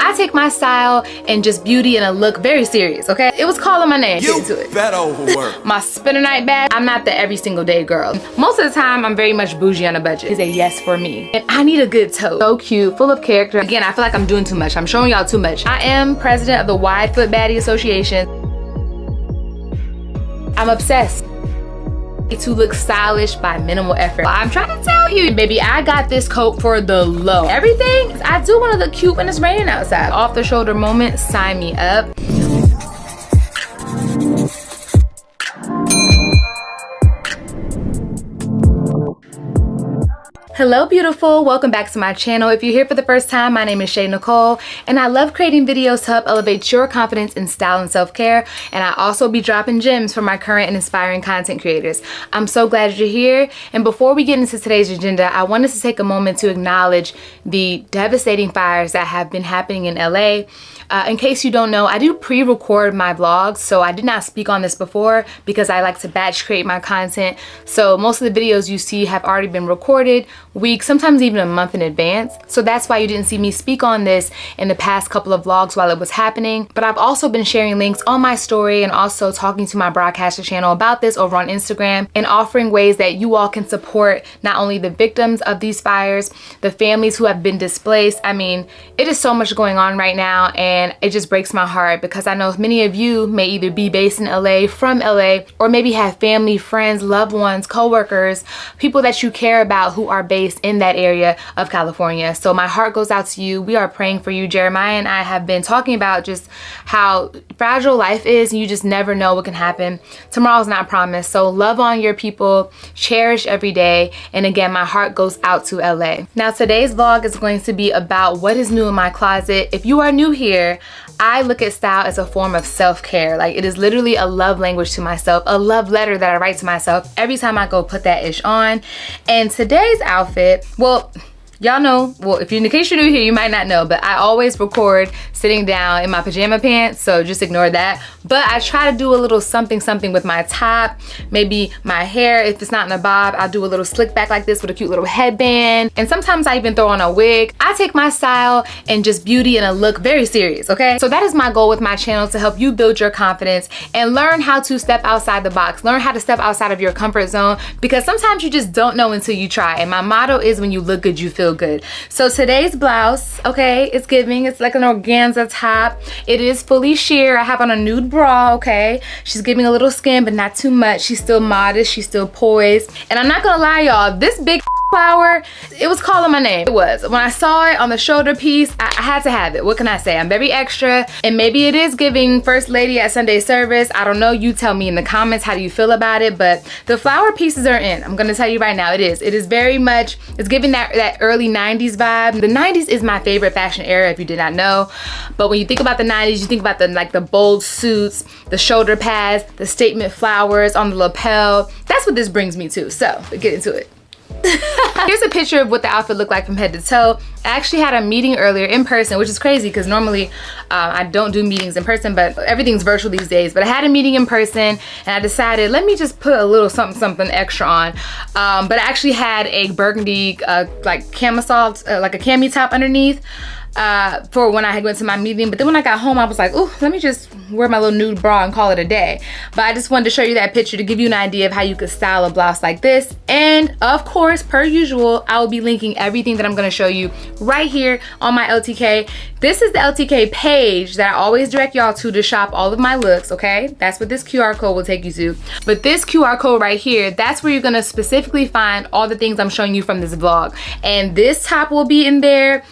I take my style and just beauty and a look very serious, okay? It was calling my name. You better overwork. My spinner night bag, I'm not the every single day girl. Most of the time, I'm very much bougie on a budget. It's a yes for me. And I need a good tote. So cute, full of character. Again, I feel like I'm doing too much. I'm showing y'all too much. I am president of the Wide Foot Baddie Association. I'm obsessed to look stylish by minimal effort. I'm trying to tell you, baby, I got this coat for the low. Everything, I do want to look cute when it's raining outside. Off the shoulder moment, sign me up. Hello beautiful, welcome back to my channel. If you're here for the first time, my name is Shay Nicole and I love creating videos to help elevate your confidence in style and self-care, and I also be dropping gems for my current and inspiring content creators. I'm so glad you're here, and before we get into today's agenda, I wanted to take a moment to acknowledge the devastating fires that have been happening in LA. In case you don't know, I do pre-record my vlogs, so I did not speak on this before because I like to batch create my content. So most of the videos you see have already been recorded weeks, sometimes even a month in advance. So that's why you didn't see me speak on this in the past couple of vlogs while it was happening. But I've also been sharing links on my story and also talking to my broadcaster channel about this over on Instagram and offering ways that you all can support not only the victims of these fires, the families who have been displaced. I mean, it is so much going on right now, and it just breaks my heart because I know many of you may either be based in LA, from LA, or maybe have family, friends, loved ones, co-workers, people that you care about who are based in that area of California. So my heart goes out to you. We are praying for you. Jeremiah and I have been talking about just how fragile life is, and you just never know what can happen. Tomorrow's not promised. So love on your people, cherish every day. And again, my heart goes out to LA. Now today's vlog is going to be about what is new in my closet. If you are new here, I look at style as a form of self-care. Like, it is literally a love language to myself, a love letter that I write to myself every time I go put that ish on. And today's outfit, well, y'all know, well, if you're in case you're new here, you might not know, but I always record sitting down in my pajama pants, so just ignore that. But I try to do a little something with my top, maybe my hair. If it's not in a bob, I'll do a little slick back like this with a cute little headband. And sometimes I even throw on a wig. I take my style and just beauty and a look very serious, okay? So that is my goal with my channel, to help you build your confidence and learn how to step outside the box, learn how to step outside of your comfort zone, because sometimes you just don't know until you try. And my motto is, when you look good, you feel good. So today's blouse, okay, it's giving, it's like an organza top. It is fully sheer. I have on a nude bra, okay? She's giving a little skin, but not too much. She's still modest, she's still poised. And I'm not gonna lie, y'all, this big flower, it was calling my name. It was. When I saw it on the shoulder piece, I had to have it. What can I say? I'm very extra, and maybe it is giving First Lady at Sunday service. I don't know. You tell me in the comments, how do you feel about it? But the flower pieces are in. I'm gonna tell you right now, it is. It is very much, it's giving that early 90s vibe. The 90s is my favorite fashion era, if you did not know. But when you think about the 90s, you think about the bold suits, the shoulder pads, the statement flowers on the lapel. That's what this brings me to. So, let's get into it. Here's a picture of what the outfit looked like from head to toe. I actually had a meeting earlier in person, which is crazy because normally I don't do meetings in person, but everything's virtual these days. But I had a meeting in person, and I decided, let me just put a little something extra on. But I actually had a burgundy like camisole, like a cami top underneath. For when I went to my meeting. But then when I got home, I was like, oh, let me just wear my little nude bra and call it a day. But I just wanted to show you that picture to give you an idea of how you could style a blouse like this. And of course, per usual, I will be linking everything that I'm gonna show you right here on my LTK. This is the LTK page that I always direct y'all to shop all of my looks, okay? That's what this QR code will take you to. But this QR code right here, that's where you're gonna specifically find all the things I'm showing you from this vlog. And this top will be in there.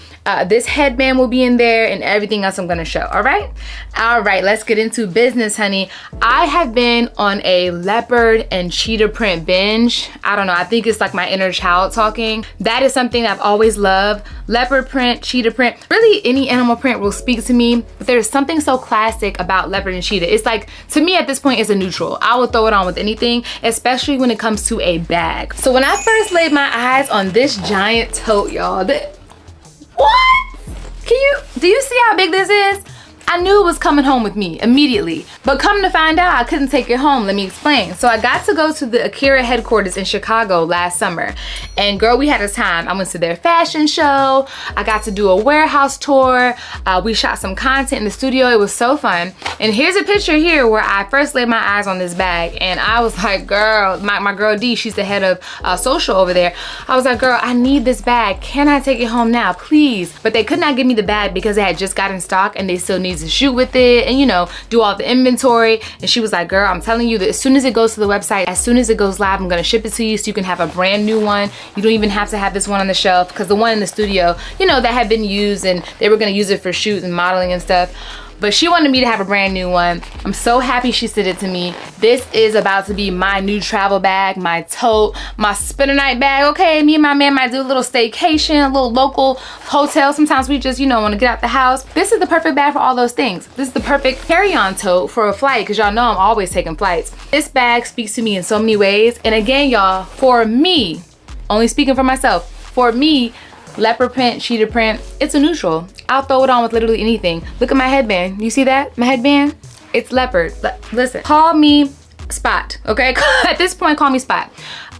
This headband will be in there, and everything else I'm gonna show. All right, let's get into business, honey. I have been on a leopard and cheetah print binge. I don't know, I think it's like my inner child talking. That is something that I've always loved. Leopard print, cheetah print, really any animal print will speak to me, but there's something so classic about leopard and cheetah. It's like, to me at this point, it's a neutral. I will throw it on with anything, especially when it comes to a bag. So when I first laid my eyes on this giant tote, y'all, what? Do you see how big this is? I I knew it was coming home with me immediately. But come to find out, I couldn't take it home. Let me explain. So I got to go to the Akira headquarters in Chicago last summer. And girl, we had a time. I went to their fashion show. I got to do a warehouse tour. We shot some content in the studio. It was so fun. And here's a picture here where I first laid my eyes on this bag. And I was like, girl, my girl D, she's the head of social over there. I was like, girl, I need this bag. Can I take it home now, please? But they could not give me the bag because it had just got in stock and they still need to shoot with it and, you know, do all the inventory. And she was like, girl, I'm telling you that as soon as it goes to the website, as soon as it goes live, I'm gonna ship it to you so you can have a brand new one. You don't even have to have this one on the shelf, because the one in the studio, you know, that had been used and they were gonna use it for shoots and modeling and stuff. But she wanted me to have a brand new one. I'm so happy she sent it to me. This is about to be my new travel bag, my tote, my spend a night bag. Okay, me and my man might do a little staycation, a little local hotel. Sometimes we just, you know, want to get out the house. This is the perfect bag for all those things. This is the perfect carry-on tote for a flight, because y'all know I'm always taking flights. This bag speaks to me in so many ways. And again, y'all, for me, only speaking for myself, for me, leopard print, cheetah print, it's a neutral. I'll throw it on with literally anything. Look at my headband. You see that? My headband? It's leopard. Listen, call me Spot, okay? At this point, call me Spot.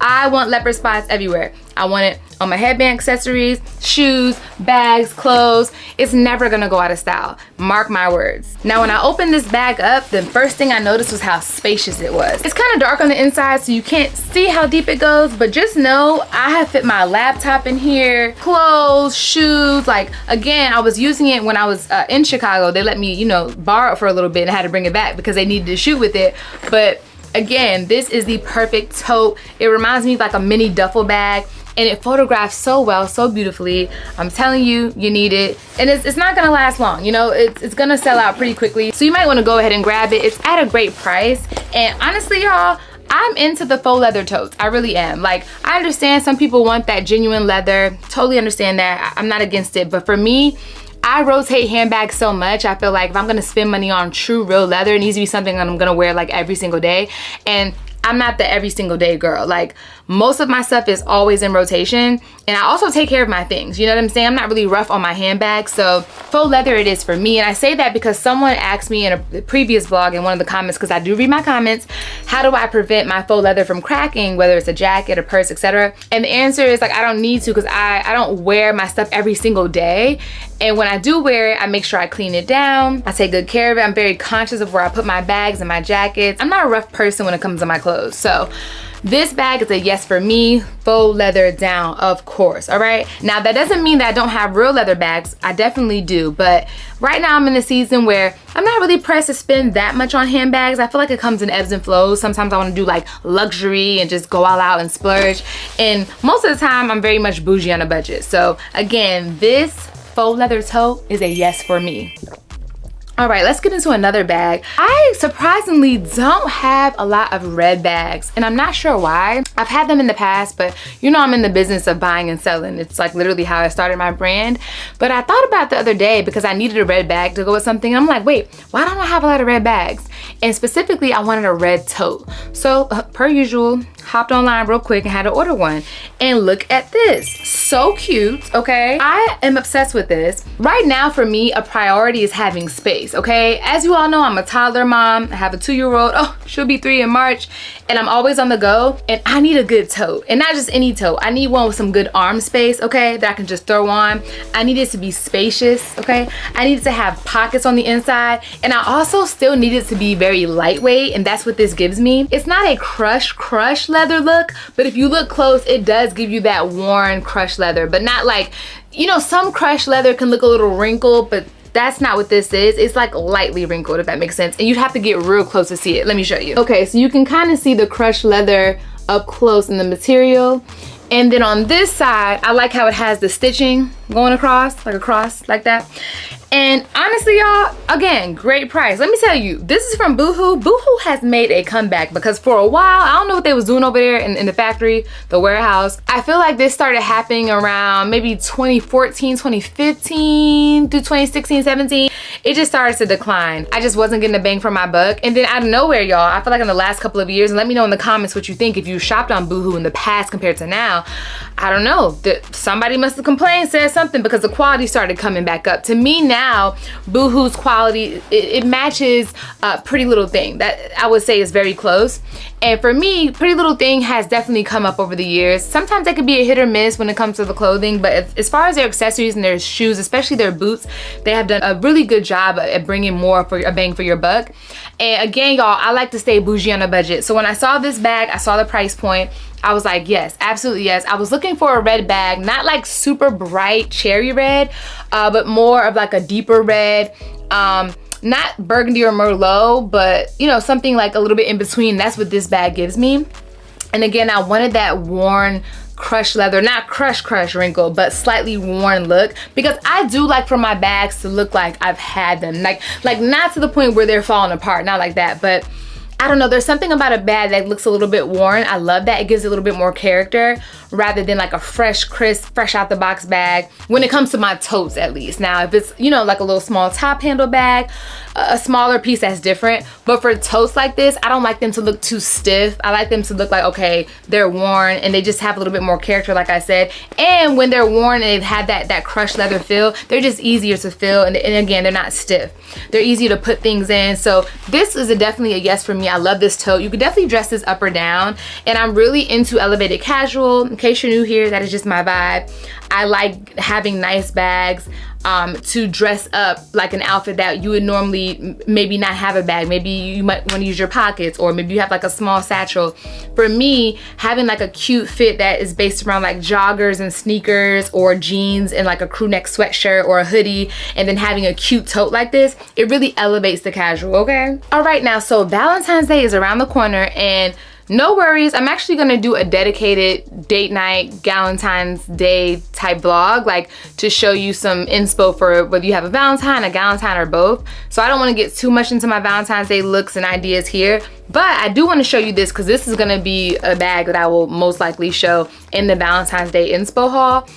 I want leopard spots everywhere. I want it on my headband, accessories, shoes, bags, clothes. It's never gonna go out of style. Mark my words. Now, when I opened this bag up, the first thing I noticed was how spacious it was. It's kind of dark on the inside, so you can't see how deep it goes, but just know I have fit my laptop in here, clothes, shoes. Like, again, I was using it when I was in Chicago. They let me, you know, borrow it for a little bit and I had to bring it back because they needed to shoot with it. But again, this is the perfect tote. It reminds me of like a mini duffel bag, and it photographs so well, so beautifully. I'm telling you, you need it. And it's not gonna last long, you know, it's gonna sell out pretty quickly. So you might wanna go ahead and grab it. It's at a great price. And honestly, y'all, I'm into the faux leather totes. I really am. Like, I understand some people want that genuine leather. Totally understand that. I'm not against it. But for me, I rotate handbags so much. I feel like if I'm gonna spend money on true real leather, it needs to be something that I'm gonna wear like every single day. And I'm not the every single day girl. Like, most of my stuff is always in rotation, and I also take care of my things. You know what I'm saying? I'm not really rough on my handbags, so faux leather it is for me. And I say that because someone asked me in a previous vlog in one of the comments, because I do read my comments, how do I prevent my faux leather from cracking, whether it's a jacket, a purse, etc. And the answer is like, I don't need to, because I don't wear my stuff every single day. And when I do wear it, I make sure I clean it down. I take good care of it. I'm very conscious of where I put my bags and my jackets. I'm not a rough person when it comes to my clothes. So this bag is a yes for me. Faux leather down, of course, all right? Now, that doesn't mean that I don't have real leather bags. I definitely do, but right now I'm in a season where I'm not really pressed to spend that much on handbags. I feel like it comes in ebbs and flows. Sometimes I wanna do like luxury and just go all out and splurge. And most of the time, I'm very much bougie on a budget. So again, this faux leather tote is a yes for me. All right, let's get into another bag. I surprisingly don't have a lot of red bags, and I'm not sure why. I've had them in the past, but you know I'm in the business of buying and selling. It's like literally how I started my brand. But I thought about it the other day because I needed a red bag to go with something. And I'm like, wait, why don't I have a lot of red bags? And specifically, I wanted a red tote. So per usual, hopped online real quick and had to order one. And look at this, so cute, okay? I am obsessed with this. Right now for me, a priority is having space, okay? As you all know, I'm a toddler mom. I have a 2-year-old, oh, she'll be 3 in March. And I'm always on the go, and I need a good tote. And not just any tote, I need one with some good arm space, okay? That I can just throw on. I need it to be spacious, okay? I need it to have pockets on the inside. And I also still need it to be very lightweight, and that's what this gives me. It's not a crush leather look, but if you look close, it does give you that worn crushed leather, but not like, you know, some crushed leather can look a little wrinkled, but that's not what this is. It's like lightly wrinkled, if that makes sense. And you'd have to get real close to see it. Let me show you. Okay, so you can kind of see the crushed leather up close in the material. And then on this side, I like how it has the stitching going across, like a cross, like that. And honestly, y'all, again, great price. Let me tell you, this is from Boohoo. Boohoo has made a comeback because for a while, I don't know what they was doing over there in the factory, the warehouse. I feel like this started happening around maybe 2014, 2015 through 2016, 17. It just started to decline. I just wasn't getting a bang for my buck. And then out of nowhere, y'all, I feel like in the last couple of years, and let me know in the comments what you think if you shopped on Boohoo in the past compared to now. I don't know, somebody must have complained, said something because the quality started coming back up. To me now, Boohoo's quality, it matches Pretty Little Thing. That I would say is very close. And for me, Pretty Little Thing has definitely come up over the years. Sometimes that could be a hit or miss when it comes to the clothing, but as far as their accessories and their shoes, especially their boots, they have done a really good job at bringing more for a bang for your buck. And again, y'all, I like to stay bougie on a budget. So when I saw this bag, I saw the price point, I was like, yes, absolutely yes. I was looking for a red bag, not like super bright cherry red, but more of like a deeper red, not burgundy or merlot, but you know, something like a little bit in between. That's what this bag gives me. And again, I wanted that worn crushed leather, not crush wrinkle, but slightly worn look, because I do like for my bags to look like I've had them, like not to the point where they're falling apart, not like that, but I don't know, there's something about a bag that looks a little bit worn. I love that. It gives it a little bit more character rather than like a fresh, crisp, fresh out the box bag when it comes to my totes, at least. Now, if it's, you know, like a little small top handle bag, a smaller piece, that's different. But for totes like this, I don't like them to look too stiff. I like them to look like, okay, they're worn and they just have a little bit more character, like I said. And when they're worn and they've had that crushed leather feel, they're just easier to feel. And again, they're not stiff. They're easy to put things in. So this is definitely a yes for me. I love this tote. You could definitely dress this up or down. And I'm really into elevated casual. In case you're new here, that is just my vibe. I like having nice bags to dress up like an outfit that you would normally maybe not have a bag. Maybe you might want to use your pockets, or maybe you have like a small satchel. For me, having like a cute fit that is based around like joggers and sneakers or jeans and like a crew neck sweatshirt or a hoodie, and then having a cute tote like this, it really elevates the casual, okay? All right, now, so Valentine's Day is around the corner, and no worries, I'm actually gonna do a dedicated date night, Valentine's Day type vlog, like to show you some inspo for whether you have a Valentine, a Galentine, or both. So I don't wanna get too much into my Valentine's Day looks and ideas here, but I do wanna show you this because this is gonna be a bag that I will most likely show in the Valentine's Day inspo haul.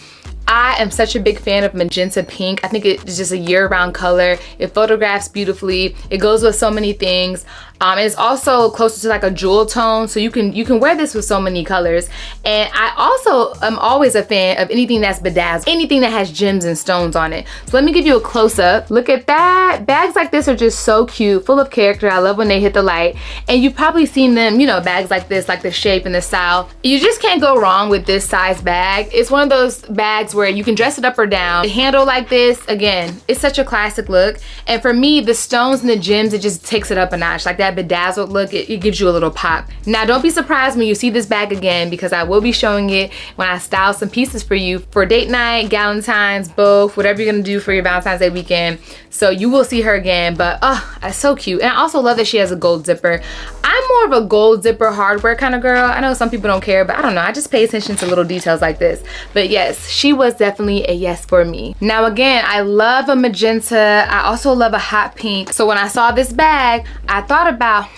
I am such a big fan of magenta pink. I think it's just a year-round color. It photographs beautifully. It goes with so many things. It's also closer to like a jewel tone, so you can wear this with so many colors. And I also am always a fan of anything that's bedazzled, anything that has gems and stones on it. So let me give you a close-up. Look at that. Bags like this are just so cute, full of character. I love when they hit the light. And you've probably seen them, you know, bags like this, like the shape and the style. You just can't go wrong with this size bag. It's one of those bags where you can dress it up or down. The handle like this, again, it's such a classic look. And for me, the stones and the gems, it just takes it up a notch. Like that bedazzled look, it gives you a little pop. Now, don't be surprised when you see this bag again, because I will be showing it when I style some pieces for you for date night, Galentine's, both, whatever you're gonna do for your Valentine's Day weekend. So you will see her again, but it's so cute. And I also love that she has a gold zipper. I'm more of a gold zipper hardware kind of girl. I know some people don't care, but I don't know, I just pay attention to little details like this. But yes, she was definitely a yes for me. Now again, I love a magenta. I also love a hot pink. So when I saw this bag, I thought about,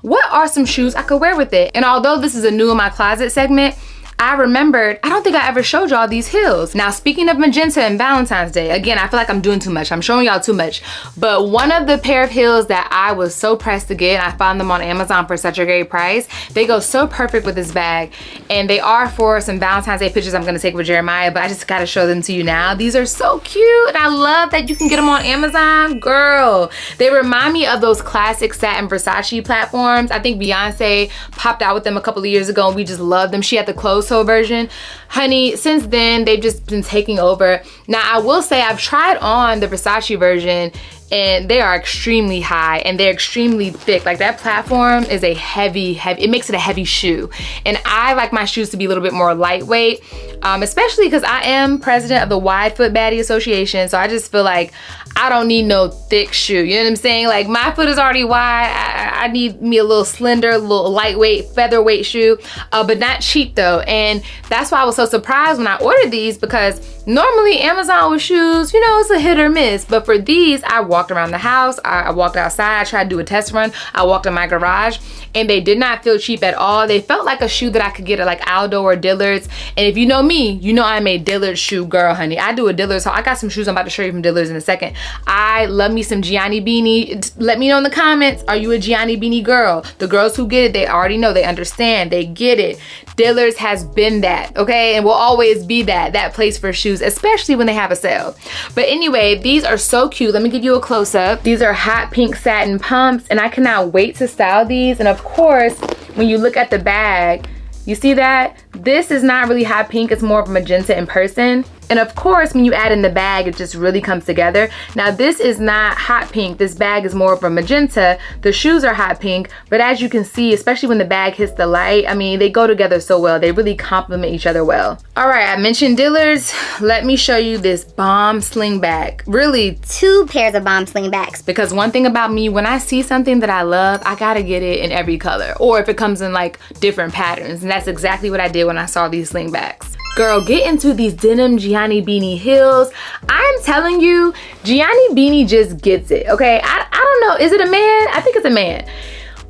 what are some shoes I could wear with it? And although this is a new in my closet segment, I remembered, I don't think I ever showed y'all these heels. Now, speaking of magenta and Valentine's Day, again, I feel like I'm doing too much. I'm showing y'all too much. But one of the pair of heels that I was so pressed to get, and I found them on Amazon for such a great price, they go so perfect with this bag. And they are for some Valentine's Day pictures I'm gonna take with Jeremiah, but I just gotta show them to you now. These are so cute, and I love that you can get them on Amazon. Girl, they remind me of those classic satin Versace platforms. I think Beyonce popped out with them a couple of years ago, and we just love them. She had the closed toe version. Honey, since then, they've just been taking over. Now, I will say I've tried on the Versace version, and they are extremely high and they're extremely thick. Like that platform is a heavy, it makes it a heavy shoe. And I like my shoes to be a little bit more lightweight, especially because I am president of the Wide Foot Baddie Association. So I just feel like I don't need no thick shoe. You know what I'm saying? Like my foot is already wide. I need me a little slender, little lightweight, featherweight shoe, but not cheap though. And that's why I was so surprised when I ordered these, because normally Amazon with shoes, you know, it's a hit or miss. But for these, I walked around the house, I walked outside, I tried to do a test run, I walked in my garage, and they did not feel cheap at all. They felt like a shoe that I could get at like Aldo or Dillard's. And if you know me, you know I'm a Dillard's shoe girl, honey. I do a Dillard's haul. I got some shoes I'm about to show you from Dillard's in a second. I love me some Gianni beanie. Let me know in the comments, are you a Gianni beanie girl? The girls who get it, they already know, they understand, they get it. Dillard's has been that, okay? And will always be that place for shoes. shoes, especially when they have a sale. But anyway, these are so cute. Let me give you a close-up. These are hot pink satin pumps, and I cannot wait to style these. And of course, when you look at the bag, you see that? This is not really hot pink, it's more of a magenta in person. And of course, when you add in the bag, it just really comes together. Now, this is not hot pink. This bag is more of a magenta. The shoes are hot pink, but as you can see, especially when the bag hits the light, I mean, they go together so well. They really complement each other well. All right, I mentioned Dillard's. Let me show you this bomb slingback. Really, 2 pairs of bomb slingbacks. because one thing about me, when I see something that I love, I gotta get it in every color, or if it comes in like different patterns. And that's exactly what I did when I saw these slingbacks. Girl, get into these denim Gianni Beanie heels. I'm telling you, Gianni Beanie just gets it, okay? I don't know, is it a man? I think it's a man.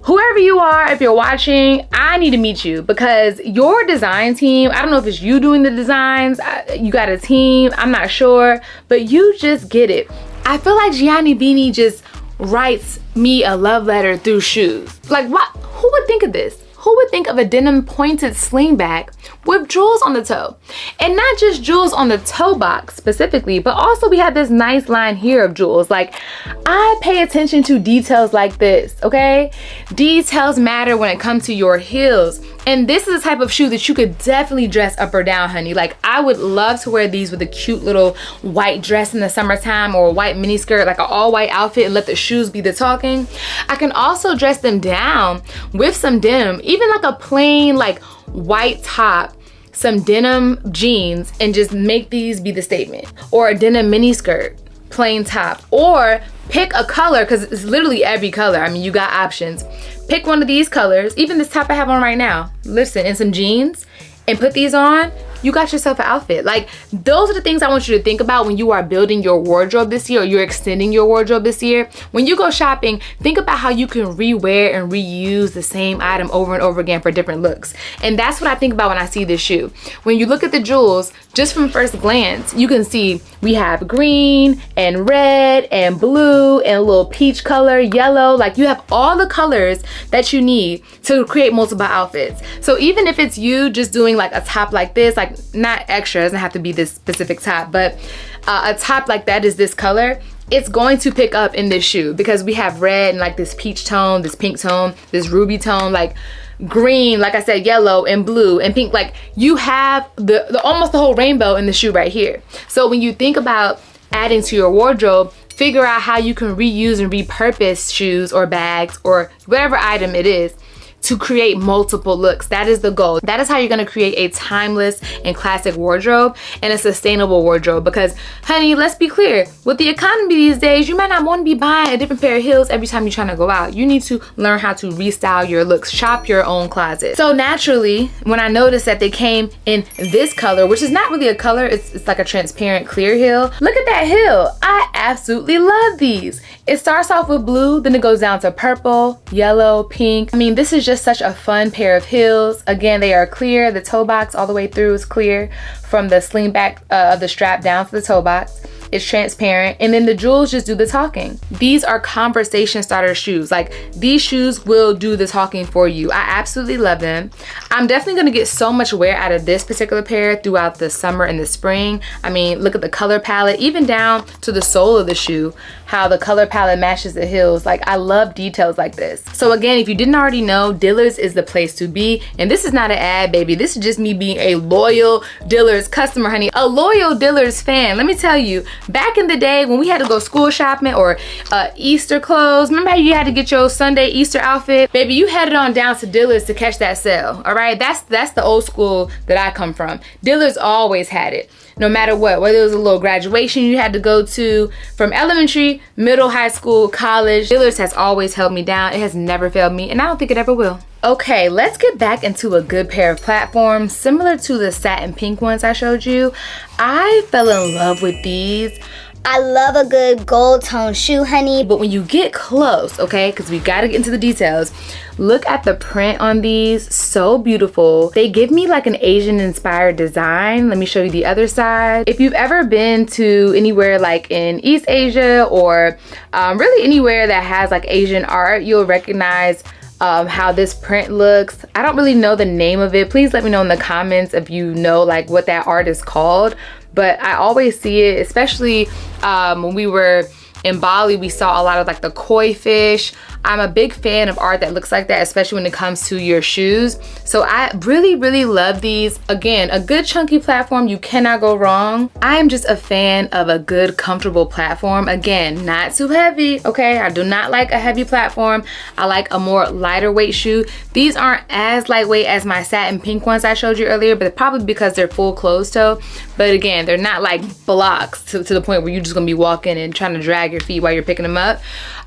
Whoever you are, if you're watching, I need to meet you, because your design team, I don't know if it's you doing the designs, you got a team, I'm not sure, but you just get it. I feel like Gianni Beanie just writes me a love letter through shoes. Like, what? Who would think of this? Who would think of a denim pointed slingback with jewels on the toe? And not just jewels on the toe box specifically, but also we have this nice line here of jewels. Like, I pay attention to details like this, okay? Details matter when it comes to your heels. And this is the type of shoe that you could definitely dress up or down, honey. Like, I would love to wear these with a cute little white dress in the summertime, or a white mini skirt, like an all white outfit, and let the shoes be the talking. I can also dress them down with some denim, even like a plain like white top, some denim jeans, and just make these be the statement. Or a denim mini skirt, plain top, or pick a color, because it's literally every color. I mean, you got options. Pick one of these colors, even this top I have on right now. Listen, and some jeans, and put these on, you got yourself an outfit. Like, those are the things I want you to think about when you are building your wardrobe this year, or you're extending your wardrobe this year. When you go shopping, think about how you can rewear and reuse the same item over and over again for different looks. And that's what I think about when I see this shoe. When you look at the jewels, just from first glance, you can see we have green and red and blue and a little peach color, yellow. Like, you have all the colors that you need to create multiple outfits. So even if it's you just doing like a top like this, like not extra, it doesn't have to be this specific top, but a top like that is this color, it's going to pick up in this shoe, because we have red and like this peach tone, this pink tone, this ruby tone, like green, like I said, yellow and blue and pink. Like, you have the almost the whole rainbow in the shoe right here. So when you think about adding to your wardrobe, figure out how you can reuse and repurpose shoes or bags or whatever item it is to create multiple looks. That is the goal. That is how you're gonna create a timeless and classic wardrobe and a sustainable wardrobe. Because, honey, let's be clear, with the economy these days, you might not wanna be buying a different pair of heels every time you're trying to go out. You need to learn how to restyle your looks, shop your own closet. So naturally, when I noticed that they came in this color, which is not really a color, it's like a transparent clear heel. Look at that heel. I absolutely love these. It starts off with blue, then it goes down to purple, yellow, pink. I mean, this is just such a fun pair of heels. Again, they are clear. The toe box all the way through is clear from the slingback of the strap down to the toe box. It's transparent, and then the jewels just do the talking. These are conversation starter shoes. Like, these shoes will do the talking for you. I absolutely love them. I'm definitely gonna get so much wear out of this particular pair throughout the summer and the spring. I mean, look at the color palette, even down to the sole of the shoe, how the color palette matches the heels. Like, I love details like this. So again, if you didn't already know, Dillard's is the place to be. And this is not an ad, baby. This is just me being a loyal Dillard's customer, honey. A loyal Dillard's fan. Let me tell you, back in the day when we had to go school shopping or Easter clothes, remember how you had to get your Sunday Easter outfit? Baby, you headed on down to Dillard's to catch that sale, all right? That's the old school that I come from. Dillard's always had it. No matter what, whether it was a little graduation you had to go to from elementary, middle, high school, college, Dillard's has always held me down. It has never failed me, and I don't think it ever will. Okay, let's get back into a good pair of platforms similar to the satin pink ones I showed you. I fell in love with these. I love a good gold tone shoe, honey. But when you get close, okay, because we gotta get into the details, look at the print on these. So beautiful. They give me like an Asian inspired design. Let me show you the other side. If you've ever been to anywhere like in East Asia or really anywhere that has like Asian art, you'll recognize how this print looks. I don't really know the name of it. Please let me know in the comments if you know like what that art is called. but I always see it, especially when we were in Bali, we saw a lot of like the koi fish. I'm a big fan of art that looks like that, especially when it comes to your shoes. So I really love these. Again, a good chunky platform, you cannot go wrong. I am just a fan of a good comfortable platform. Again, not too heavy, okay? I do not like a heavy platform. I like a more lighter weight shoe. These aren't as lightweight as my satin pink ones I showed you earlier, but probably because they're full closed toe. But again, they're not like blocks to the point where you're just gonna be walking and trying to drag your feet while you're picking them up.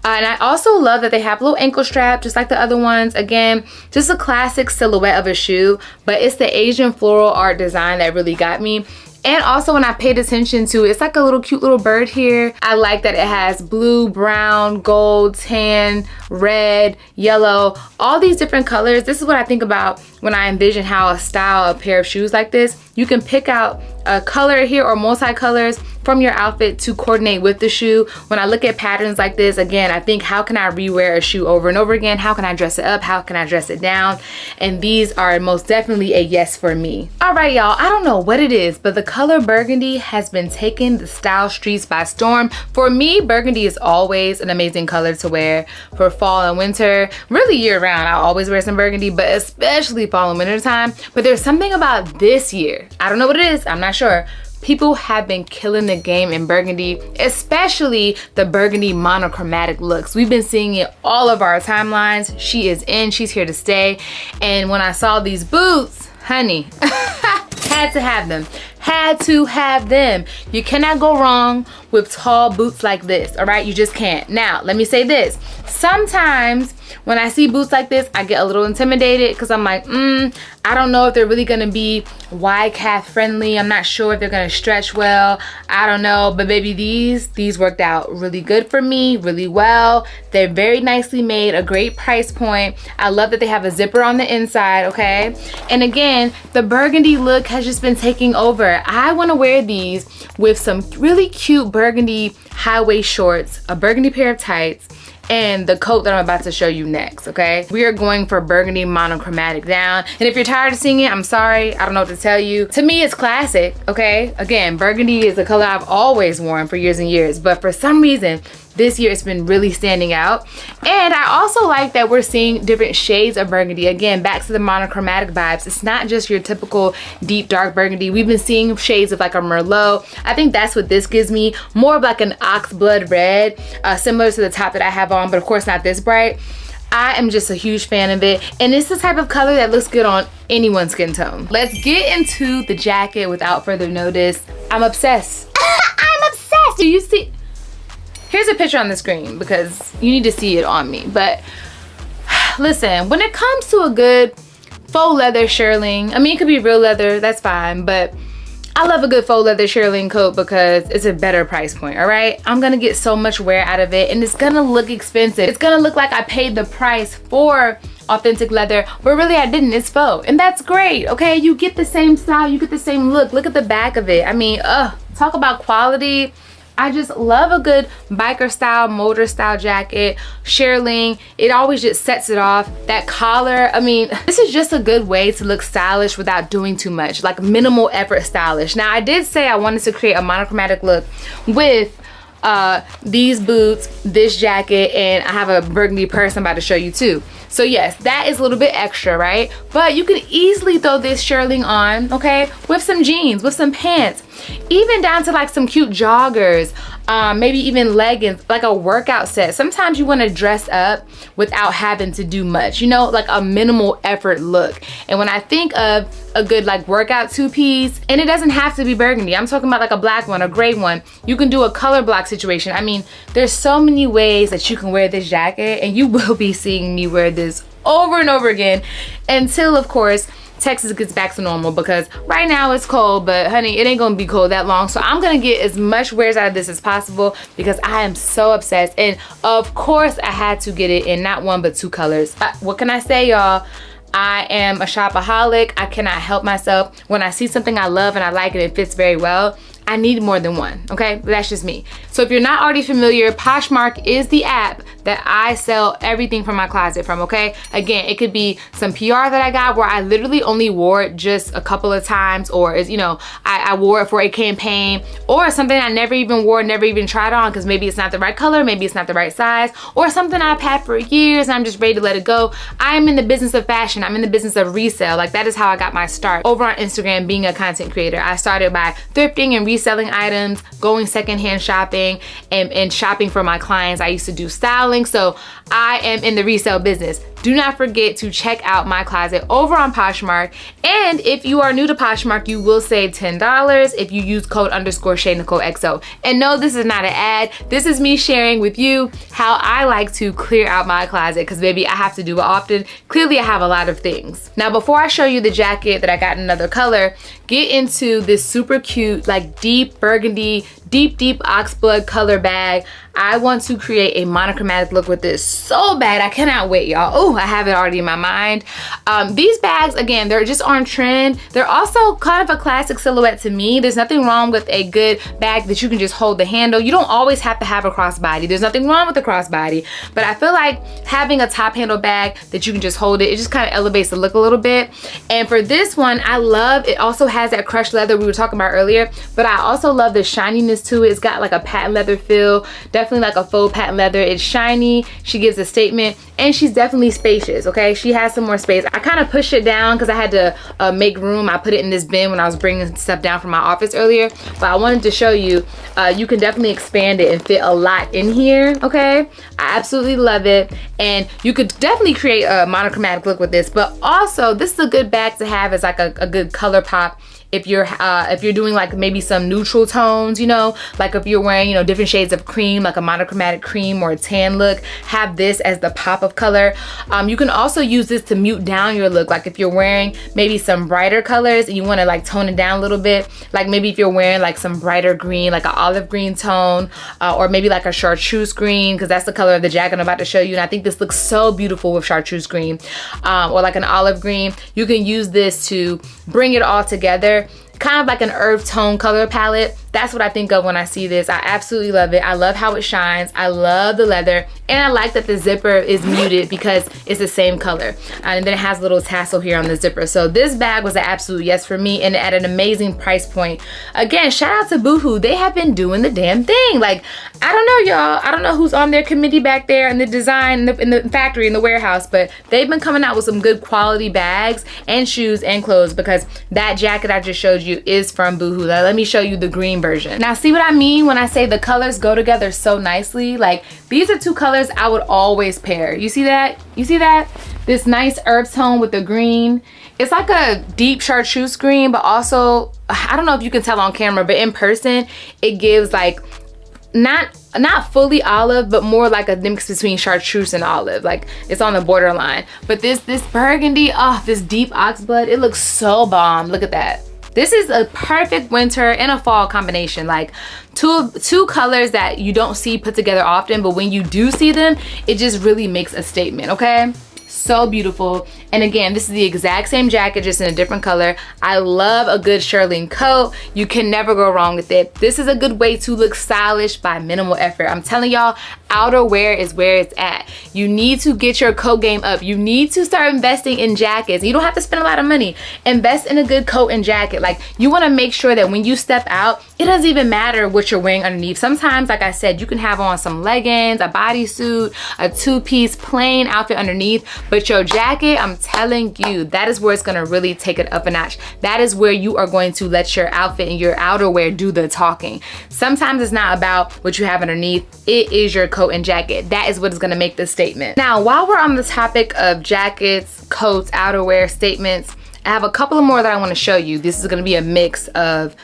And I also love that they have a little ankle strap, just like the other ones. Again, just a classic silhouette of a shoe, but it's the Asian floral art design that really got me. And also when I paid attention to it, it's like a little cute little bird here. I like that it has blue, brown, gold, tan, red, yellow, all these different colors. This is what I think about when I envision how I style a pair of shoes like this. You can pick out a color here or multi-colors from your outfit to coordinate with the shoe. When I look at patterns like this, again, I think, how can I rewear a shoe over and over again? How can I dress it up? How can I dress it down? And these are most definitely a yes for me. All right, y'all, I don't know what it is, but the color burgundy has been taking the style streets by storm. For me, burgundy is always an amazing color to wear for fall and winter, really year round. I always wear some burgundy, but especially fall and winter time. But there's something about this year, I don't know what it is, I'm not sure. People have been killing the game in burgundy, especially the burgundy monochromatic looks. We've been seeing it all of our timelines. She is in, she's here to stay. And when I saw these boots, honey, had to have them. Had to have them. You cannot go wrong with tall boots like this, all right? You just can't. Now, let me say this. Sometimes when I see boots like this, I get a little intimidated because I'm like, I don't know if they're really gonna be wide calf friendly. I'm not sure if they're gonna stretch well. I don't know, but baby, these worked out really good for me, really well. They're very nicely made, a great price point. I love that they have a zipper on the inside, okay? And again, the burgundy look has just been taking over. I wanna wear these with some really cute burgundy high-waist shorts, a burgundy pair of tights, and the coat that I'm about to show you next, okay? We are going for burgundy monochromatic down. And if you're tired of seeing it, I'm sorry, I don't know what to tell you. To me, it's classic, okay? Again, burgundy is a color I've always worn for years and years, but for some reason, this year it's been really standing out. And I also like that we're seeing different shades of burgundy. Again, back to the monochromatic vibes. It's not just your typical deep dark burgundy. We've been seeing shades of like a Merlot. I think that's what this gives me, more of like an ox blood red, similar to the top that I have on, but of course not this bright. I am just a huge fan of it, and it's the type of color that looks good on anyone's skin tone. Let's get into the jacket without further notice. I'm obsessed. I'm obsessed. Do you see? Here's a picture on the screen because you need to see it on me. But listen, when it comes to a good faux leather shearling, I mean, it could be real leather, that's fine, but I love a good faux leather shearling coat because it's a better price point, all right? I'm gonna get so much wear out of it, and it's gonna look expensive. It's gonna look like I paid the price for authentic leather, but really I didn't. It's faux, and that's great, okay? You get the same style, you get the same look. Look at the back of it. I mean, talk about quality. I just love a good biker style, motor style jacket, shearling. It always just sets it off. That collar, I mean, this is just a good way to look stylish without doing too much, like minimal effort stylish. Now, I did say I wanted to create a monochromatic look with these boots, this jacket, and I have a burgundy purse I'm about to show you too. So yes, that is a little bit extra, right? But you could easily throw this shearling on, okay, with some jeans, with some pants, even down to like some cute joggers, maybe even leggings, like a workout set. Sometimes you want to dress up without having to do much, you know, like a minimal effort look. And when I think of a good like workout two-piece, and it doesn't have to be burgundy, I'm talking about like a black one, a gray one. You can do a color block situation. I mean, there's so many ways that you can wear this jacket, and you will be seeing me wear this over and over again until, of course, Texas gets back to normal, because right now it's cold, but honey, it ain't gonna be cold that long. So I'm gonna get as much wears out of this as possible because I am so obsessed. And of course I had to get it in not one but two colors. What can I say, y'all? I am a shopaholic. I cannot help myself. When I see something I love and I like it, it fits very well, I need more than one, okay? That's just me. So if you're not already familiar, Poshmark is the app that I sell everything from my closet from, okay? Again, it could be some PR that I got where I literally only wore it just a couple of times, or is, you know, I wore it for a campaign, or something I never even wore, never even tried on because maybe it's not the right color, maybe it's not the right size, or something I've had for years and I'm just ready to let it go. I'm in the business of fashion. I'm in the business of resale. Like, that is how I got my start over on Instagram being a content creator. I started by thrifting and reselling items, going secondhand shopping, and shopping for my clients. I used to do styling, so I am in the resale business. Do not forget to check out my closet over on Poshmark. And if you are new to Poshmark, you will save $10 if you use code _ShayNicoleXO. And no, this is not an ad. This is me sharing with you how I like to clear out my closet, because baby, I have to do it often. Clearly, I have a lot of things. Now, before I show you the jacket that I got in another color, get into this super cute, like deep burgundy, deep oxblood color bag. I want to create a monochromatic look with this so bad. I cannot wait, y'all. Oh, I have it already in my mind. These bags, again, they're just on trend. They're also kind of a classic silhouette to me. There's nothing wrong with a good bag that you can just hold the handle. You don't always have to have a crossbody. There's nothing wrong with a crossbody, but I feel like having a top handle bag that you can just hold it just kind of elevates the look a little bit. And for this one, I love, it also has that crushed leather we were talking about earlier, but I also love the shininess to it. It's got like a patent leather feel, definitely like a faux patent leather. It's shiny, she gives a statement, and she's definitely spacious, okay? She has some more space. I kind of pushed it down because I had to make room. I put it in this bin when I was bringing stuff down from my office earlier, but I wanted to show you, you can definitely expand it and fit a lot in here, okay? I absolutely love it, and you could definitely create a monochromatic look with this, but also this is a good bag to have as like a good color pop. If you're doing like maybe some neutral tones, you know, like if you're wearing, you know, different shades of cream, like a monochromatic cream or a tan look, have this as the pop of color. You can also use this to mute down your look. Like if you're wearing maybe some brighter colors and you want to like tone it down a little bit, like maybe if you're wearing like some brighter green, like an olive green tone, or maybe like a chartreuse green, because that's the color of the jacket I'm about to show you, and I think this looks so beautiful with chartreuse green, or like an olive green. You can use this to bring it all together, kind of like an earth tone color palette. That's what I think of when I see this. I absolutely love it. I love how it shines. I love the leather, and I like that the zipper is muted because it's the same color, and then it has a little tassel here on the zipper. So this bag was an absolute yes for me, and at an amazing price point. Again, shout out to Boohoo. They have been doing the damn thing. Like, I don't know, y'all, I don't know who's on their committee back there in the design, in the factory, in the warehouse, but they've been coming out with some good quality bags and shoes and clothes, because that jacket I just showed you is from Boohoo. Now, let me show you the green version. Now, see what I mean when I say the colors go together so nicely? Like, these are two colors I would always pair. You see that? You see that? This nice earth tone with the green. It's like a deep chartreuse green, but also, I don't know if you can tell on camera, but in person, it gives like, not fully olive, but more like a mix between chartreuse and olive. Like, it's on the borderline. But this burgundy, oh, this deep oxblood, it looks so bomb. Look at that. This is a perfect winter and a fall combination. Like two colors that you don't see put together often, but when you do see them, it just really makes a statement, okay? So beautiful. And again, this is the exact same jacket, just in a different color. I love a good shearling coat. You can never go wrong with it. This is a good way to look stylish by minimal effort. I'm telling y'all, outerwear is where it's at. You need to get your coat game up. You need to start investing in jackets. You don't have to spend a lot of money. Invest in a good coat and jacket. Like, you want to make sure that when you step out, it doesn't even matter what you're wearing underneath. Sometimes, like I said, you can have on some leggings, a bodysuit, a two-piece plain outfit underneath, but your jacket, I'm telling you, that is where it's gonna really take it up a notch. That is where you are going to let your outfit and your outerwear do the talking. Sometimes it's not about what you have underneath. It is your coat and jacket. That is what is gonna make the statement. Now, while we're on the topic of jackets, coats, outerwear, statements, I have a couple of more that I wanna show you. This is gonna be a mix of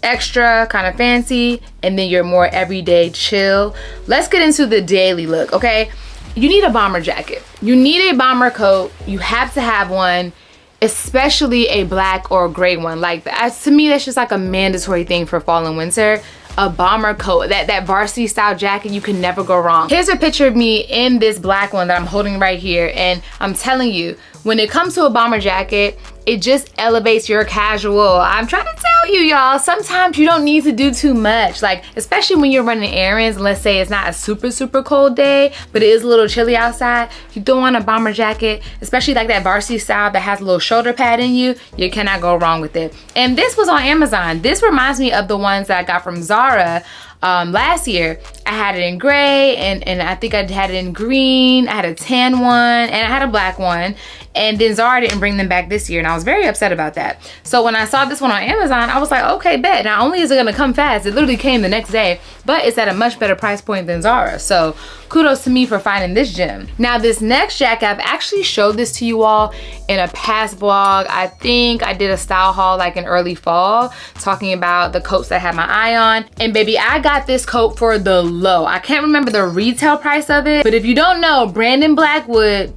extra, kind of fancy, and then your more everyday chill. Let's get into the daily look, okay? You need a bomber jacket. You need a bomber coat. You have to have one, especially a black or a gray one. Like, to me, that's just like a mandatory thing for fall and winter. A bomber coat, that varsity style jacket, you can never go wrong. Here's a picture of me in this black one that I'm holding right here, and I'm telling you, when it comes to a bomber jacket, It just elevates your casual. I'm trying to tell you, y'all, sometimes you don't need to do too much. Like, especially when you're running errands, let's say it's not a super cold day, but it is a little chilly outside. You throw on a bomber jacket, especially like that varsity style that has a little shoulder pad in you. You cannot go wrong with it. And this was on Amazon. This reminds me of the ones that I got from Zara last year. I had it in gray, and I think I had it in green. I had a tan one, and I had a black one. And then Zara didn't bring them back this year, and I was very upset about that. So when I saw this one on Amazon, I was like, okay, bet. Not only is it gonna come fast, it literally came the next day, but it's at a much better price point than Zara. So kudos to me for finding this gem. Now this next jacket, I've actually showed this to you all in a past vlog. I think I did a style haul like in early fall, talking about the coats that I had my eye on. And baby, I got this coat for the low. I can't remember the retail price of it, but if you don't know, Brandon Blackwood,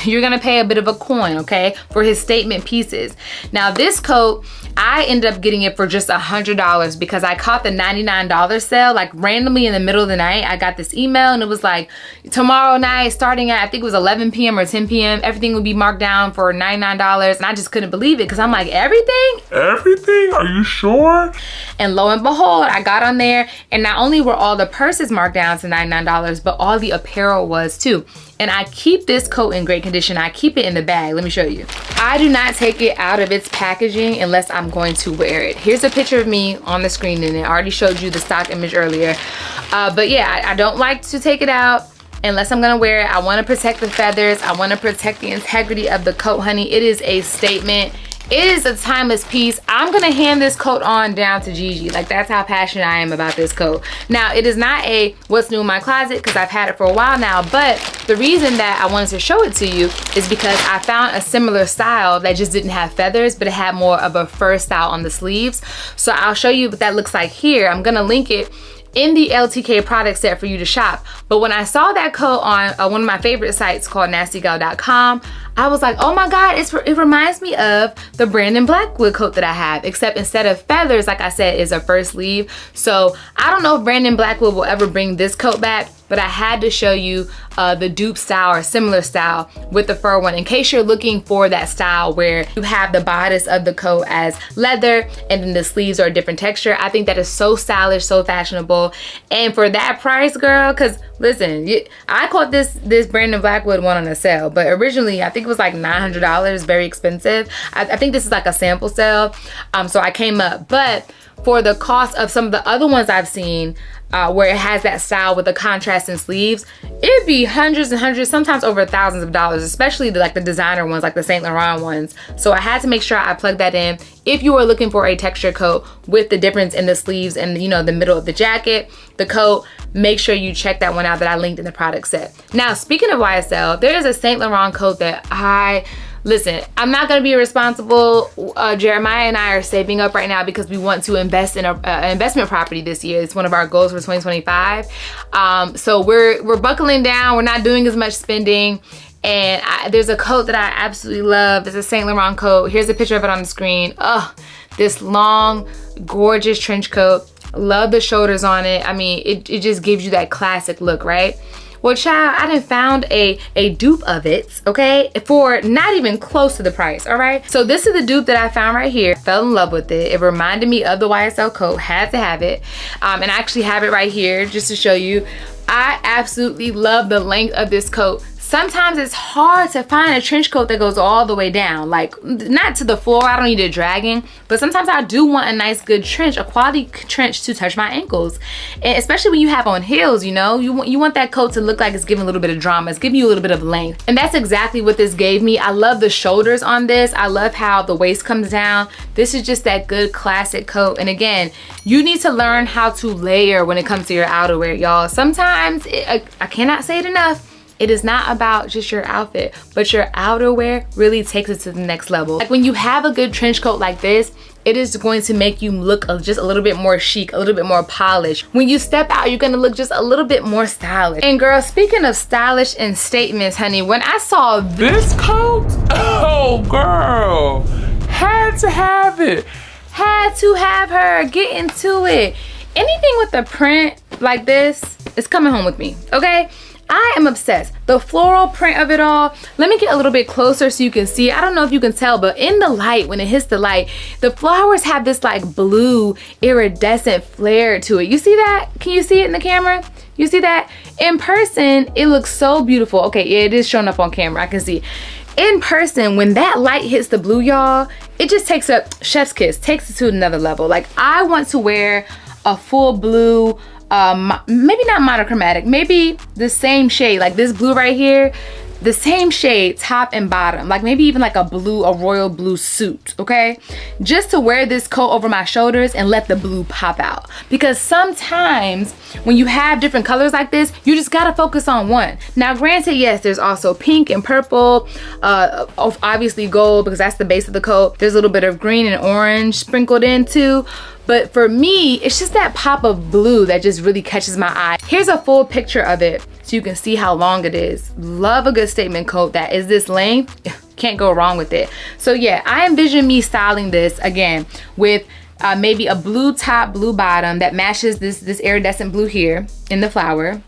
you're gonna pay a bit of a coin, okay, for his statement pieces. Now this coat, I ended up getting it for just $100 because I caught the $99 sale, like randomly in the middle of the night. I got this email and it was like, tomorrow night, starting at, I think it was 11 p.m. or 10 p.m., everything would be marked down for $99. And I just couldn't believe it because I'm like, everything? Everything? Are you sure? And lo and behold, I got on there, and not only were all the purses marked down to $99, but all the apparel was too. And I keep this coat in great condition. I keep it in the bag. Let me show you. I do not take it out of its packaging unless I'm going to wear it. Here's a picture of me on the screen, and it already showed you the stock image earlier. But yeah, I don't like to take it out unless I'm gonna wear it. I wanna protect the feathers. I wanna protect the integrity of the coat, honey. It is a statement. It is a timeless piece. I'm gonna hand this coat on down to Gigi. Like, that's how passionate I am about this coat. Now, it is not a what's new in my closet because I've had it for a while now, but the reason that I wanted to show it to you is because I found a similar style that just didn't have feathers, but it had more of a fur style on the sleeves. So I'll show you what that looks like here. I'm gonna link it in the LTK product set for you to shop. But when I saw that coat on one of my favorite sites called nastygal.com, I was like, oh my God, it reminds me of the Brandon Blackwood coat that I have, except instead of feathers, like I said, is a fur sleeve. So I don't know if Brandon Blackwood will ever bring this coat back, but I had to show you the dupe style or similar style with the fur one in case you're looking for that style where you have the bodice of the coat as leather and then the sleeves are a different texture. I think that is so stylish, so fashionable. And for that price, girl, because listen, I caught this Brandon Blackwood one on a sale, but originally I think it was like $900, very expensive. I think this is like a sample sale, so I came up. But for the cost of some of the other ones I've seen, where it has that style with the contrast in sleeves, it'd be hundreds and hundreds, sometimes over thousands of dollars, especially like the designer ones, like the Saint Laurent ones. So I had to make sure I plugged that in. If you were looking for a texture coat with the difference in the sleeves and, you know, the middle of the jacket, the coat, make sure you check that one out that I linked in the product set. Now, speaking of YSL, there is a Saint Laurent coat that listen, I'm not going to be irresponsible. Jeremiah and I are saving up right now because we want to invest in an investment property this year. It's one of our goals for 2025. So we're buckling down. We're not doing as much spending. And there's a coat that I absolutely love. It's a Saint Laurent coat. Here's a picture of it on the screen. Oh, this long, gorgeous trench coat. Love the shoulders on it. I mean, it just gives you that classic look, right? Well, child, I done found a dupe of it, okay, for not even close to the price, all right? So this is the dupe that I found right here. Fell in love with it. It reminded me of the YSL coat. Had to have it. And I actually have it right here just to show you. I absolutely love the length of this coat. Sometimes it's hard to find a trench coat that goes all the way down, like not to the floor. I don't need it dragging, but sometimes I do want a nice good trench, a quality trench to touch my ankles. And especially when you have on heels, you know, you want that coat to look like it's giving a little bit of drama. It's giving you a little bit of length. And that's exactly what this gave me. I love the shoulders on this. I love how the waist comes down. This is just that good classic coat. And again, you need to learn how to layer when it comes to your outerwear, y'all. Sometimes, I cannot say it enough, it is not about just your outfit, but your outerwear really takes it to the next level. Like when you have a good trench coat like this, it is going to make you look just a little bit more chic, a little bit more polished. When you step out, you're gonna look just a little bit more stylish. And girl, speaking of stylish and statements, honey, when I saw this coat, oh girl, had to have it. Had to have her, get into it. anything with a print like this is coming home with me, okay? I am obsessed. The floral print of it all. Let me get a little bit closer so you can see. I don't know if you can tell, but in the light, when it hits the light, the flowers have this like blue iridescent flare to it. You see that? Can you see it in the camera? You see that? In person, it looks so beautiful. Okay, yeah, it is showing up on camera. I can see. In person, when that light hits the blue, y'all, it just takes a chef's kiss, takes it to another level. Like, I want to wear a full blue, maybe not monochromatic, maybe the same shade, like this blue right here, the same shade top and bottom, like maybe even like a royal blue suit, okay? Just to wear this coat over my shoulders and let the blue pop out. Because sometimes when you have different colors like this, you just gotta focus on one. Now granted, yes, there's also pink and purple, obviously gold because that's the base of the coat. There's a little bit of green and orange sprinkled in too. But for me, it's just that pop of blue that just really catches my eye. Here's a full picture of it so you can see how long it is. Love a good statement coat that is this length. Can't go wrong with it. So yeah, I envision me styling this again with maybe a blue top, blue bottom that matches this iridescent blue here in the flower.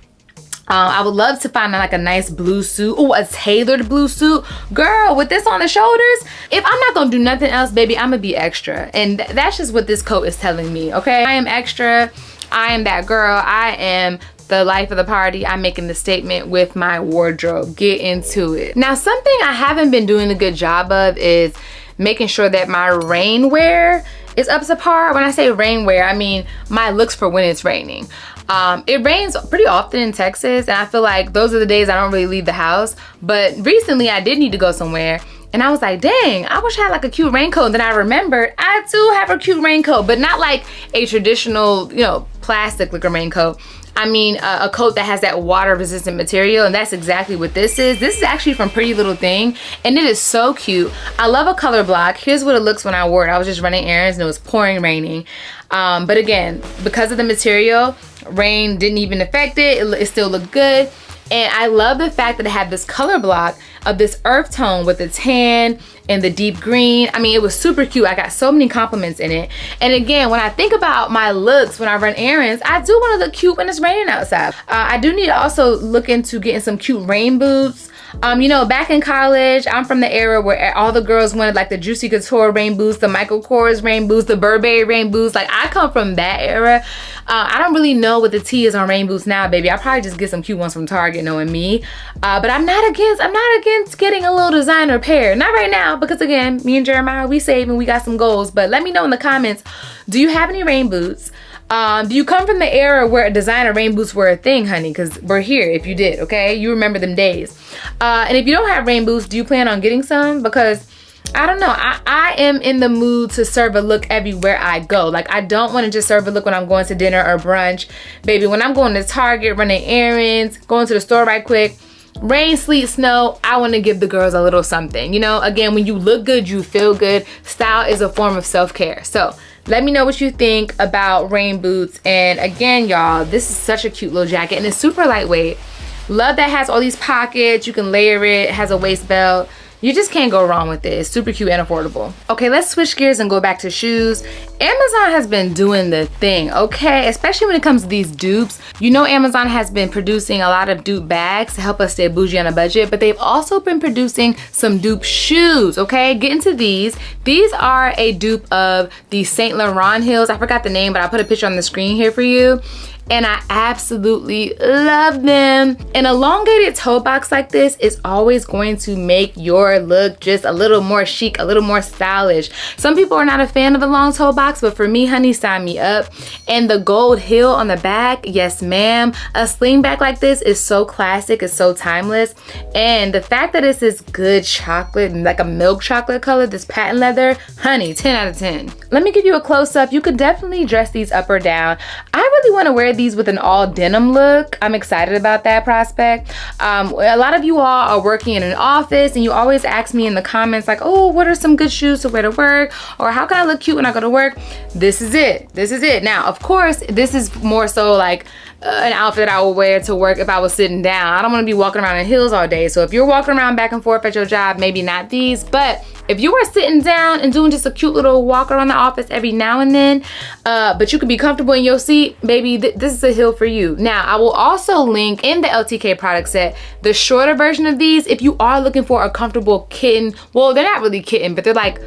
I would love to find like a nice blue suit. Oh, a tailored blue suit. Girl, with this on the shoulders, if I'm not gonna do nothing else, baby, I'm gonna be extra. And that's just what this coat is telling me, okay? I am extra. I am that girl. I am the life of the party. I'm making the statement with my wardrobe. Get into it. Now, something I haven't been doing a good job of is making sure that my rainwear is up to par. When I say rainwear, I mean my looks for when it's raining. It rains pretty often in Texas, and I feel like those are the days I don't really leave the house. But recently I did need to go somewhere, and I was like, dang, I wish I had like a cute raincoat. And then I remembered I do have a cute raincoat, but not like a traditional, you know, plastic like a raincoat. I mean a coat that has that water resistant material, and that's exactly what this is. This is actually from Pretty Little Thing, and it is so cute. I love a color block. Here's what it looks when I wore it. I was just running errands and it was pouring raining. But again, because of the material, rain didn't even affect it. It still looked good. And I love the fact that it had this color block of this earth tone with the tan and the deep green. I mean, it was super cute. I got so many compliments in it. And again, when I think about my looks when I run errands, I do want to look cute when it's raining outside. I do need to also look into getting some cute rain boots. You know, back in college, I'm from the era where all the girls wanted like the Juicy Couture rain boots, the Michael Kors rain boots, the Burberry rain boots. Like, I come from that era. I don't really know what the tea is on rain boots now, baby. I'll probably just get some cute ones from Target, knowing me. But I'm not against getting a little designer pair. Not right now, because again, me and Jeremiah, we saving, we got some goals. But let me know in the comments, do you have any rain boots? Do you come from the era where designer rain boots were a thing, honey? Because we're here if you did, okay? You remember them days. And if you don't have rain boots, do you plan on getting some? Because I don't know, I am in the mood to serve a look everywhere I go. Like, I don't want to just serve a look when I'm going to dinner or brunch. Baby, when I'm going to Target, running errands, going to the store right quick, rain, sleet, snow, I want to give the girls a little something. You know, again, when you look good, you feel good. Style is a form of self-care. So let me know what you think about rain boots. And again, y'all, this is such a cute little jacket, and it's super lightweight. Love that it has all these pockets. You can layer it. It has a waist belt. You just can't go wrong with it. It's super cute and affordable. Okay, let's switch gears and go back to shoes. Amazon has been doing the thing, okay? Especially when it comes to these dupes. You know, Amazon has been producing a lot of dupe bags to help us stay bougie on a budget, but they've also been producing some dupe shoes, okay? Get into these. These are a dupe of the Saint Laurent heels. I forgot the name, but I'll put a picture on the screen here for you. And I absolutely love them. An elongated toe box like this is always going to make your look just a little more chic, a little more stylish. Some people are not a fan of a long toe box, but for me, honey, sign me up. And the gold heel on the back, yes ma'am. A slingback like this is so classic, it's so timeless. And the fact that it's this good chocolate, like a milk chocolate color, this patent leather, honey, 10 out of 10. Let me give you a close up. You could definitely dress these up or down. I really want to wear these with an all denim look. I'm excited about that prospect. A lot of you all are working in an office, and you always ask me in the comments like, oh, what are some good shoes to wear to work, or how can I look cute when I go to work? This is it. This is it. Now, of course, this is more so like an outfit I would wear to work if I was sitting down. I don't want to be walking around in heels all day. So if you're walking around back and forth at your job, maybe not these. But if you were sitting down and doing just a cute little walk around the office every now and then, but you could be comfortable in your seat, baby, this is a heel for you. Now, I will also link in the LTK product set the shorter version of these if you are looking for a comfortable kitten. Well, they're not really kitten, but they're like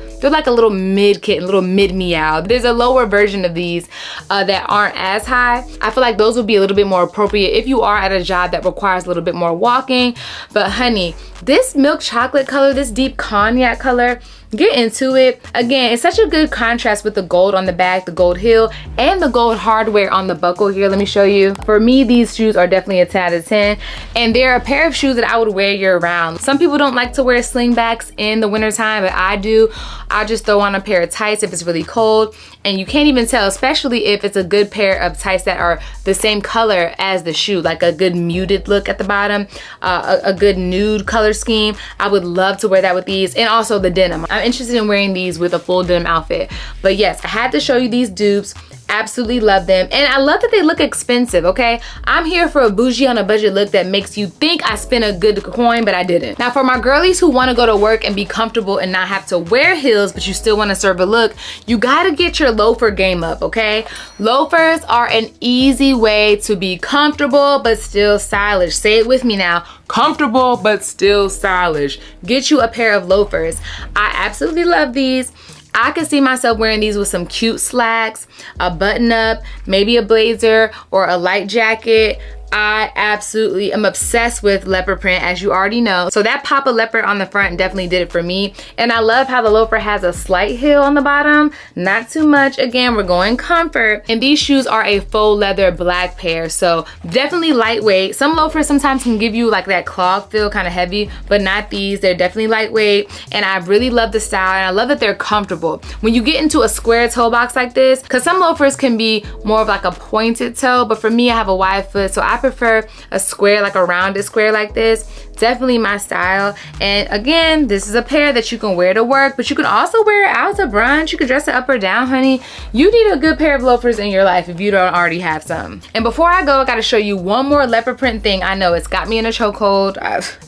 a little mid kitten, little mid meow. There's a lower version of these that aren't as high. I feel like those would be a little bit more appropriate if you are at a job that requires a little bit more walking. But honey, this milk chocolate color, this deep cognac color, get into it. Again, it's such a good contrast with the gold on the back, the gold heel, and the gold hardware on the buckle here. Let me show you. For me, these shoes are definitely a 10 out of 10, and they're a pair of shoes that I would wear year round. Some people don't like to wear slingbacks in the wintertime, but I do. I just throw on a pair of tights if it's really cold, and you can't even tell, especially if it's a good pair of tights that are the same color as the shoe, like a good muted look at the bottom, a good nude color scheme. I would love to wear that with these, and also the denim. I'm interested in wearing these with a full denim outfit. But yes, I had to show you these dupes. Absolutely love them, and I love that they look expensive. Okay, I'm here for a bougie on a budget look that makes you think I spent a good coin, but I didn't. Now, for my girlies who want to go to work and be comfortable and not have to wear heels, but you still want to serve a look, you got to get your loafer game up. Okay, loafers are an easy way to be comfortable but still stylish. Say it with me now: comfortable but still stylish. Get you a pair of loafers. I absolutely love these. I could see myself wearing these with some cute slacks, a button up, maybe a blazer or a light jacket. I absolutely am obsessed with leopard print, as you already know. So that pop of leopard on the front definitely did it for me. And I love how the loafer has a slight heel on the bottom, not too much. Again, we're going comfort. And these shoes are a faux leather black pair, so definitely lightweight. Some loafers sometimes can give you like that clog feel, kind of heavy, but not these. They're definitely lightweight, and I really love the style, and I love that they're comfortable. When you get into a square toe box like this, because some loafers can be more of like a pointed toe, but for me, I have a wide foot, so I prefer a square, like a rounded square like this. Definitely my style. And again, this is a pair that you can wear to work, but you can also wear it out to brunch. You can dress it up or down, honey. You need a good pair of loafers in your life if you don't already have some. And before I go, I gotta show you one more leopard print thing. I know it's got me in a chokehold.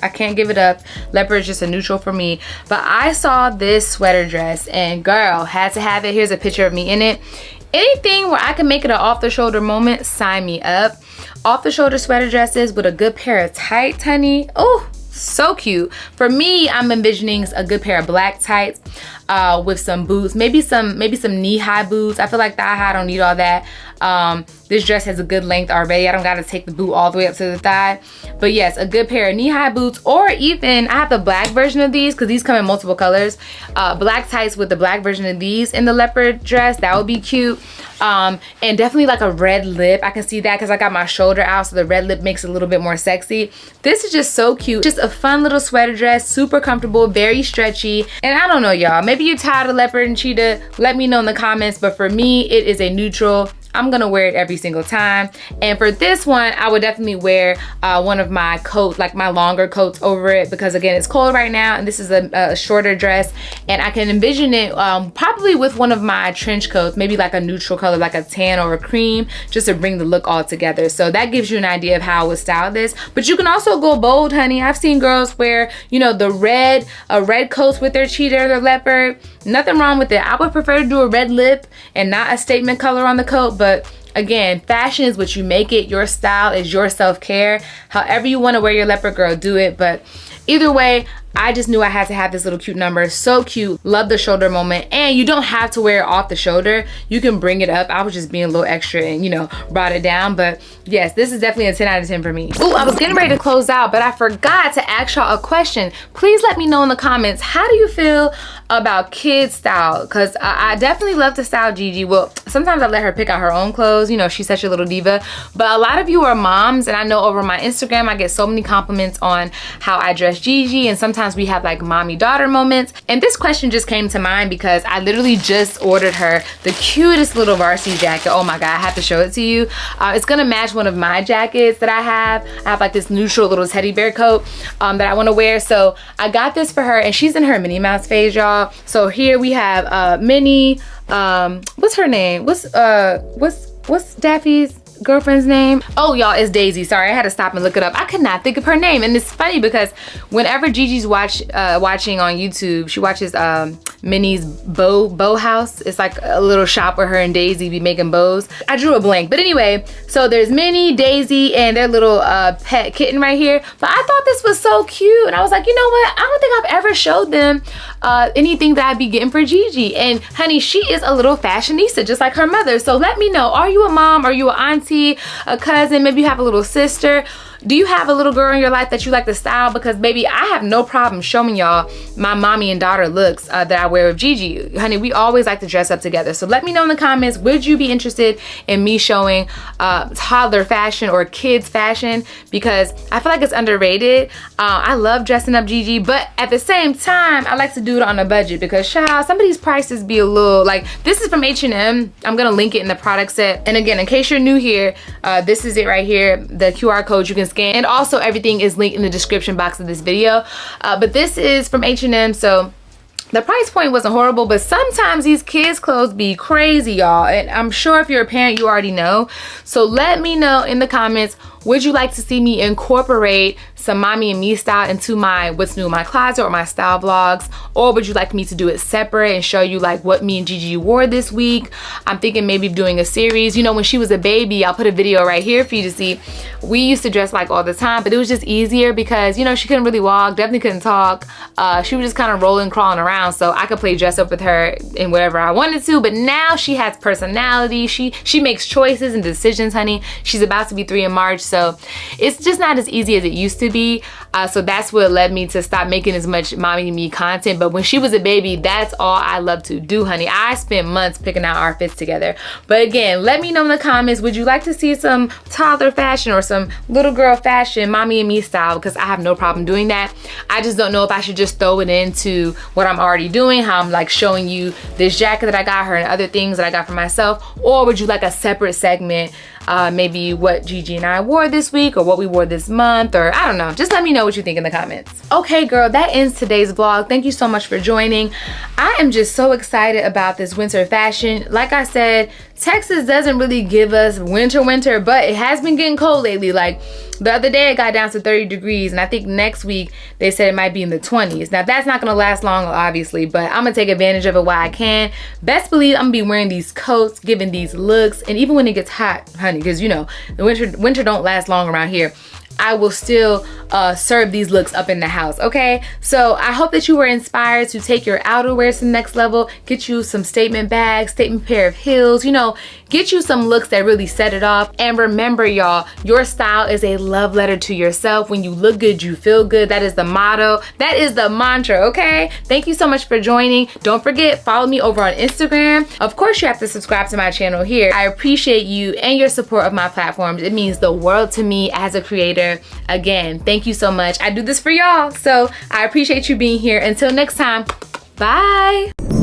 I can't give it up. Leopard is just a neutral for me. But I saw this sweater dress, and girl, had to have it. Here's a picture of me in it. Anything where I can make it an off-the-shoulder moment, sign me up. Off-the-shoulder sweater dresses with a good pair of tights, honey. Oh, so cute. For me, I'm envisioning a good pair of black tights with some boots, maybe some knee-high boots. I feel like thigh-high, I don't need all that. This dress has a good length already. I don't gotta take the boot all the way up to the thigh. But yes, a good pair of knee-high boots, or even, I have the black version of these because these come in multiple colors. Black tights with the black version of these in the leopard dress, that would be cute. And definitely like a red lip. I can see that because I got my shoulder out, so the red lip makes it a little bit more sexy. This is just so cute. Just a fun little sweater dress, super comfortable, very stretchy. And I don't know, y'all, maybe you're tired of leopard and cheetah. Let me know in the comments, but for me, it is a neutral. I'm gonna wear it every single time. And for this one, I would definitely wear one of my coats, like my longer coats over it, because again, it's cold right now, and this is a shorter dress, and I can envision it probably with one of my trench coats, maybe like a neutral color, like a tan or a cream, just to bring the look all together. So that gives you an idea of how I would style this. But you can also go bold, honey. I've seen girls wear, you know, the red coats with their cheetah or their leopard. Nothing wrong with it. I would prefer to do a red lip and not a statement color on the coat, but again, fashion is what you make it. Your style is your self-care. However you want to wear your leopard, girl, do it. But either way, I just knew I had to have this little cute number. So cute. Love the shoulder moment. And you don't have to wear it off the shoulder. You can bring it up. I was just being a little extra and, you know, brought it down. But yes, this is definitely a 10 out of 10 for me. Oh, I was getting ready to close out, but I forgot to ask y'all a question. Please let me know in the comments, how do you feel about kid style? Because I definitely love to style Gigi. Well, sometimes I let her pick out her own clothes. You know, she's such a little diva. But a lot of you are moms, and I know over my Instagram, I get so many compliments on how I dress Gigi, and sometimes we have like mommy-daughter moments. And this question just came to mind because I literally just ordered her the cutest little varsity jacket. Oh my God, I have to show it to you. It's gonna match one of my jackets that I have. I have like this neutral little teddy bear coat that I wanna wear. So I got this for her, and she's in her Minnie Mouse phase, y'all. So here we have Minnie, what's her name? What's Daffy's? girlfriend's name? Oh, y'all, it's Daisy. Sorry, I had to stop and look it up. I could not think of her name. And it's funny because whenever Gigi's watching on YouTube, she watches Minnie's bow house. It's like a little shop where her and Daisy be making bows. I drew a blank. But anyway, so there's Minnie, Daisy, and their little pet kitten right here. But I thought this was so cute. And I was like, you know what? I don't think I've ever showed them anything that I'd be getting for Gigi. And honey, she is a little fashionista, just like her mother. So let me know, are you a mom? Are you an auntie, a cousin? Maybe you have a little sister. Do you have a little girl in your life that you like to style? Because baby, I have no problem showing y'all my mommy and daughter looks that I wear with Gigi. Honey, we always like to dress up together. So let me know in the comments, would you be interested in me showing toddler fashion or kids fashion? Because I feel like it's underrated. I love dressing up Gigi, but at the same time, I like to do it on a budget because child, some of these prices be a little, like this is from H&M. I'm gonna link it in the product set. And again, in case you're new here, this is it right here, the QR code you can scan, and also everything is linked in the description box of this video. But this is from H&M, so the price point wasn't horrible, but sometimes these kids clothes be crazy, y'all, and I'm sure if you're a parent you already know. So let me know in the comments, would you like to see me incorporate some mommy and me style into my what's new in my closet or my style vlogs, or would you like me to do it separate and show you like what me and Gigi wore this week? I'm thinking maybe doing a series. You know, when she was a baby, I'll put a video right here for you to see. We used to dress like all the time, but it was just easier because, you know, she couldn't really walk, definitely couldn't talk. She was just kind of rolling, crawling around, so I could play dress up with her in whatever I wanted to. But now she has personality. She makes choices and decisions, honey. She's about to be 3 in March, so it's just not as easy as it used to be. So that's what led me to stop making as much mommy and me content. But when she was a baby, that's all I love to do, honey. I spent months picking out outfits together. But again, let me know in the comments, would you like to see some toddler fashion or some little girl fashion, mommy and me style? Because I have no problem doing that. I just don't know if I should just throw it into what I'm already doing, how I'm like showing you this jacket that I got her and other things that I got for myself, or would you like a separate segment, maybe what Gigi and I wore this week or what we wore this month, or I don't know. Just let me know what you think in the comments. Okay, girl, that ends today's vlog. Thank you so much for joining. I am just so excited about this winter fashion. Like I said, Texas doesn't really give us winter, but it has been getting cold lately. Like the other day it got down to 30 degrees, and I think next week they said it might be in the 20s. Now that's not gonna last long, obviously, but I'm gonna take advantage of it while I can. Best believe I'm gonna be wearing these coats, giving these looks, and even when it gets hot, honey, because you know the winter don't last long around here, I will still serve these looks up in the house, okay? So I hope that you were inspired to take your outerwear to the next level, get you some statement bags, statement pair of heels, you know, get you some looks that really set it off. And remember, y'all, your style is a love letter to yourself. When you look good, you feel good. That is the motto. That is the mantra, okay? Thank you so much for joining. Don't forget, follow me over on Instagram. Of course, you have to subscribe to my channel here. I appreciate you and your support of my platforms. It means the world to me as a creator. Again, thank you so much. I do this for y'all, so I appreciate you being here. Until next time, bye.